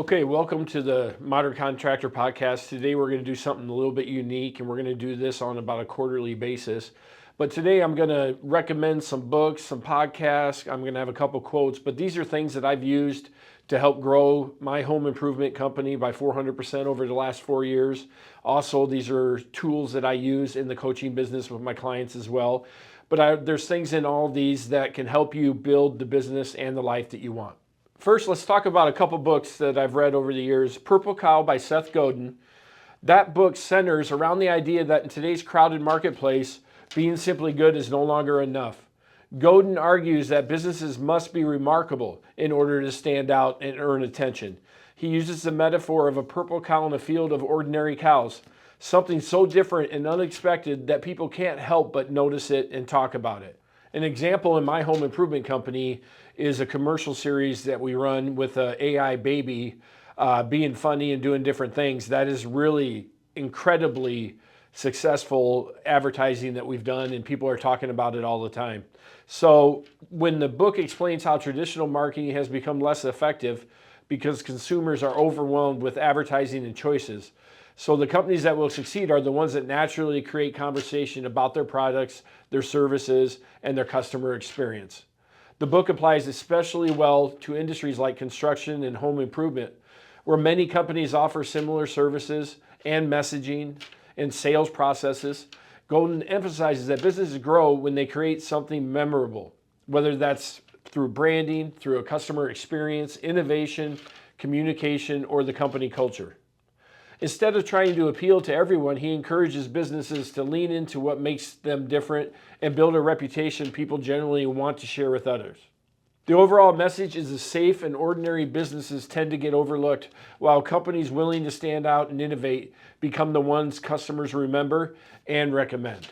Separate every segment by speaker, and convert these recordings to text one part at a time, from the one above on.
Speaker 1: Okay, welcome to the Modern Contractor Podcast. Today we're going to do something a little bit unique, and we're going to do this on about a quarterly basis. But today I'm going to recommend some books, some podcasts. I'm going to have a couple quotes, but these are things that I've used to help grow my home improvement company by 400% over the last 4 years. Also, these are tools that I use in the coaching business with my clients as well. But there's things in all of these that can help you build the business and the life that you want. First, let's talk about a couple books that I've read over the years. Purple Cow by Seth Godin. That book centers around the idea that in today's crowded marketplace, being simply good is no longer enough. Godin argues that businesses must be remarkable in order to stand out and earn attention. He uses the metaphor of a purple cow in a field of ordinary cows, something so different and unexpected that people can't help but notice it and talk about it. An example in my home improvement company is a commercial series that we run with an AI baby being funny and doing different things. That is really incredibly successful advertising that we've done, and people are talking about it all the time. So when the book explains how traditional marketing has become less effective because consumers are overwhelmed with advertising and choices, so the companies that will succeed are the ones that naturally create conversation about their products, their services, and their customer experience. The book applies especially well to industries like construction and home improvement, where many companies offer similar services and messaging and sales processes. Godin emphasizes that businesses grow when they create something memorable, whether that's through branding, through a customer experience, innovation, communication, or the company culture. Instead of trying to appeal to everyone, he encourages businesses to lean into what makes them different and build a reputation people generally want to share with others. The overall message is that safe and ordinary businesses tend to get overlooked, while companies willing to stand out and innovate become the ones customers remember and recommend.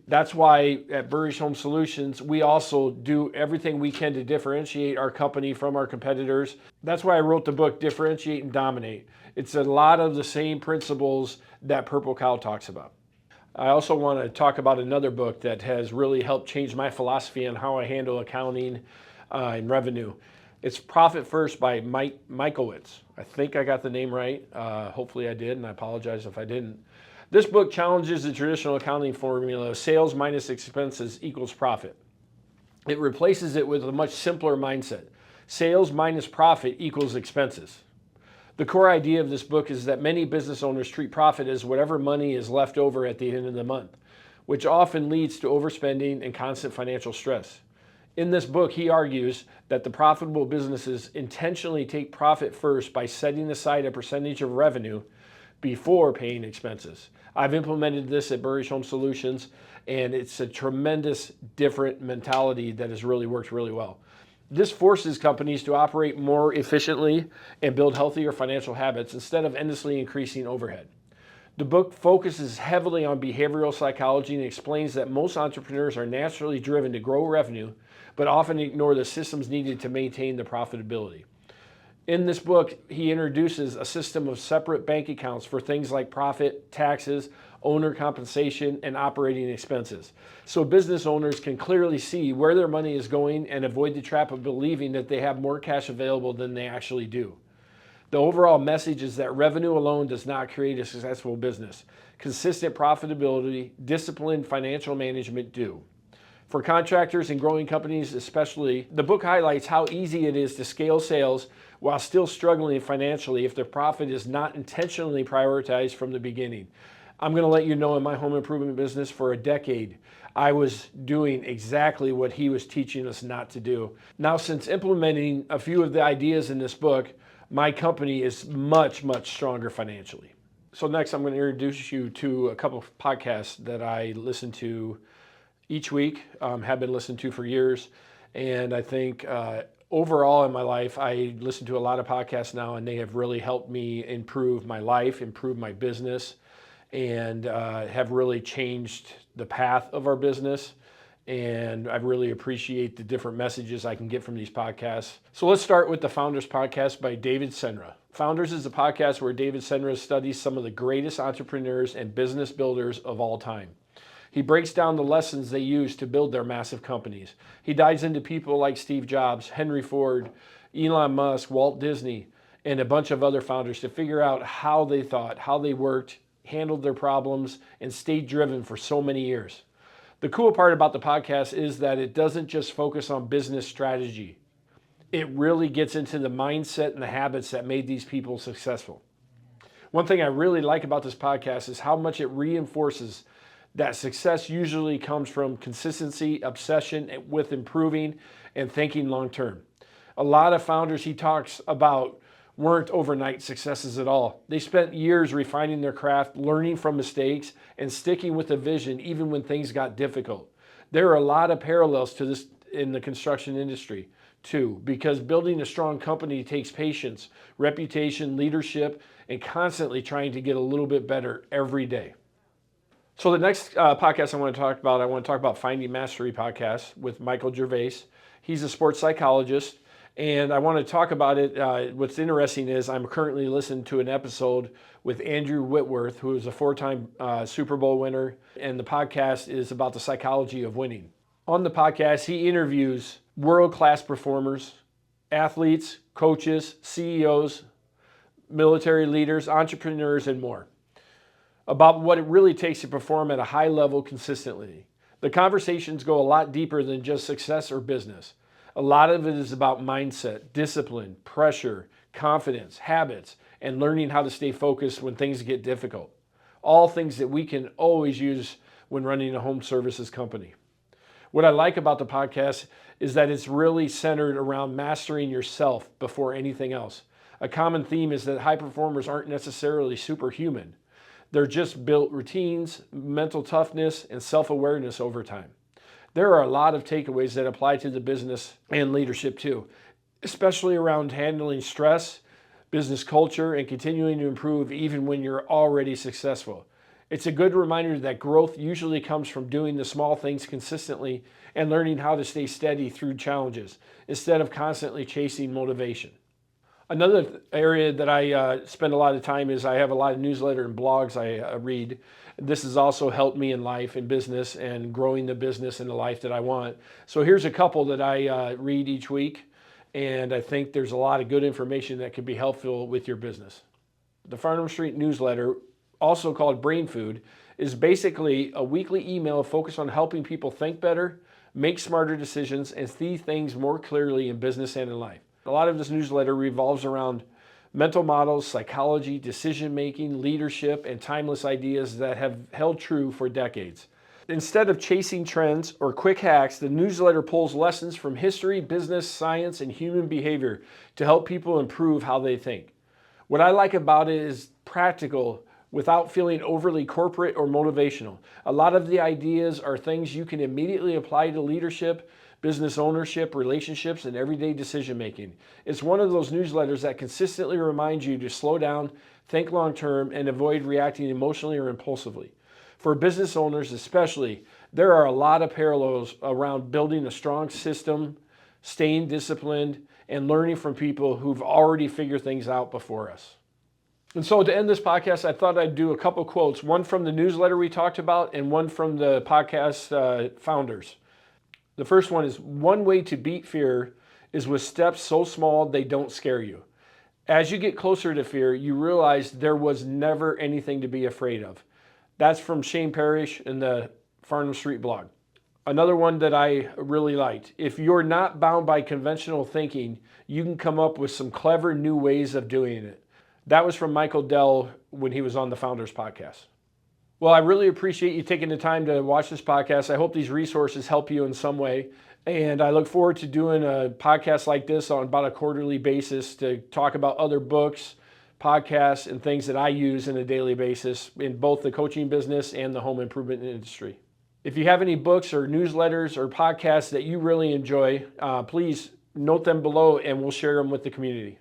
Speaker 1: That's why at Buresh Home Solutions, we also do everything we can to differentiate our company from our competitors. That's why I wrote the book, Differentiate and Dominate. It's a lot of the same principles that Purple Cow talks about. I also want to talk about another book that has really helped change my philosophy on how I handle accounting and revenue. It's Profit First by Michalowicz. I think I got the name right. Hopefully I did, and I apologize if I didn't. This book challenges the traditional accounting formula of sales minus expenses equals profit. It replaces it with a much simpler mindset. Sales minus profit equals expenses. The core idea of this book is that many business owners treat profit as whatever money is left over at the end of the month, which often leads to overspending and constant financial stress. In this book, he argues that the profitable businesses intentionally take profit first by setting aside a percentage of revenue before paying expenses. I've implemented this at Buresh Home Solutions, and it's a tremendous different mentality that has really worked really well. This forces companies to operate more efficiently and build healthier financial habits instead of endlessly increasing overhead. The book focuses heavily on behavioral psychology and explains that most entrepreneurs are naturally driven to grow revenue, but often ignore the systems needed to maintain the profitability. In this book, he introduces a system of separate bank accounts for things like profit, taxes, owner compensation, and operating expenses, so business owners can clearly see where their money is going and avoid the trap of believing that they have more cash available than they actually do. The overall message is that revenue alone does not create a successful business. Consistent profitability, disciplined financial management do. For contractors and growing companies especially, the book highlights how easy it is to scale sales while still struggling financially if the profit is not intentionally prioritized from the beginning. I'm going to let you know, in my home improvement business for a decade, I was doing exactly what he was teaching us not to do. Now, since implementing a few of the ideas in this book, my company is much, much stronger financially. So next, I'm going to introduce you to a couple of podcasts that I listen to each week, have been listening to for years. And I think overall in my life, I listen to a lot of podcasts now, and they have really helped me improve my life, improve my business, and have really changed the path of our business. And I really appreciate the different messages I can get from these podcasts. So let's start with the Founders Podcast by David Senra. Founders is a podcast where David Senra studies some of the greatest entrepreneurs and business builders of all time. He breaks down the lessons they use to build their massive companies. He dives into people like Steve Jobs, Henry Ford, Elon Musk, Walt Disney, and a bunch of other founders to figure out how they thought, how they worked, handled their problems, and stayed driven for so many years. The cool part about the podcast is that it doesn't just focus on business strategy. It really gets into the mindset and the habits that made these people successful. One thing I really like about this podcast is how much it reinforces that success usually comes from consistency, obsession with improving, and thinking long term. A lot of founders he talks about weren't overnight successes at all. They spent years refining their craft, learning from mistakes, and sticking with the vision even when things got difficult. There are a lot of parallels to this in the construction industry too, because building a strong company takes patience, reputation, leadership, and constantly trying to get a little bit better every day. So the next podcast I want to talk about Finding Mastery podcast with Michael Gervais. He's a sports psychologist, and I want to talk about it. What's interesting is I'm currently listening to an episode with Andrew Whitworth, who is a 4-time Super Bowl winner, and the podcast is about the psychology of winning. On the podcast, he interviews world-class performers, athletes, coaches, CEOs, military leaders, entrepreneurs, and more, about what it really takes to perform at a high level consistently. The conversations go a lot deeper than just success or business. A lot of it is about mindset, discipline, pressure, confidence, habits, and learning how to stay focused when things get difficult. All things that we can always use when running a home services company. What I like about the podcast is that it's really centered around mastering yourself before anything else. A common theme is that high performers aren't necessarily superhuman. They're just built routines, mental toughness, and self-awareness over time. There are a lot of takeaways that apply to the business and leadership too, especially around handling stress, business culture, and continuing to improve even when you're already successful. It's a good reminder that growth usually comes from doing the small things consistently and learning how to stay steady through challenges instead of constantly chasing motivation. Another area that I spend a lot of time is I have a lot of newsletter and blogs I read. This has also helped me in life and business and growing the business and the life that I want. So here's a couple that I read each week, and I think there's a lot of good information that can be helpful with your business. The Farnam Street newsletter, also called Brain Food, is basically a weekly email focused on helping people think better, make smarter decisions, and see things more clearly in business and in life. A lot of this newsletter revolves around mental models, psychology, decision-making, leadership, and timeless ideas that have held true for decades. Instead of chasing trends or quick hacks, the newsletter pulls lessons from history, business, science, and human behavior to help people improve how they think. What I like about it is practical without feeling overly corporate or motivational. A lot of the ideas are things you can immediately apply to leadership, business ownership, relationships, and everyday decision making. It's one of those newsletters that consistently reminds you to slow down, think long term, and avoid reacting emotionally or impulsively. For business owners especially, there are a lot of parallels around building a strong system, staying disciplined, and learning from people who've already figured things out before us. And so to end this podcast, I thought I'd do a couple quotes, one from the newsletter we talked about and one from the podcast founders. The first one is, one way to beat fear is with steps so small they don't scare you. As you get closer to fear, you realize there was never anything to be afraid of. That's from Shane Parrish in the Farnam Street blog. Another one that I really liked, if you're not bound by conventional thinking, you can come up with some clever new ways of doing it. That was from Michael Dell when he was on the Founders Podcast. Well, I really appreciate you taking the time to watch this podcast. I hope these resources help you in some way. And I look forward to doing a podcast like this on about a quarterly basis to talk about other books, podcasts, and things that I use on a daily basis in both the coaching business and the home improvement industry. If you have any books or newsletters or podcasts that you really enjoy, please note them below and we'll share them with the community.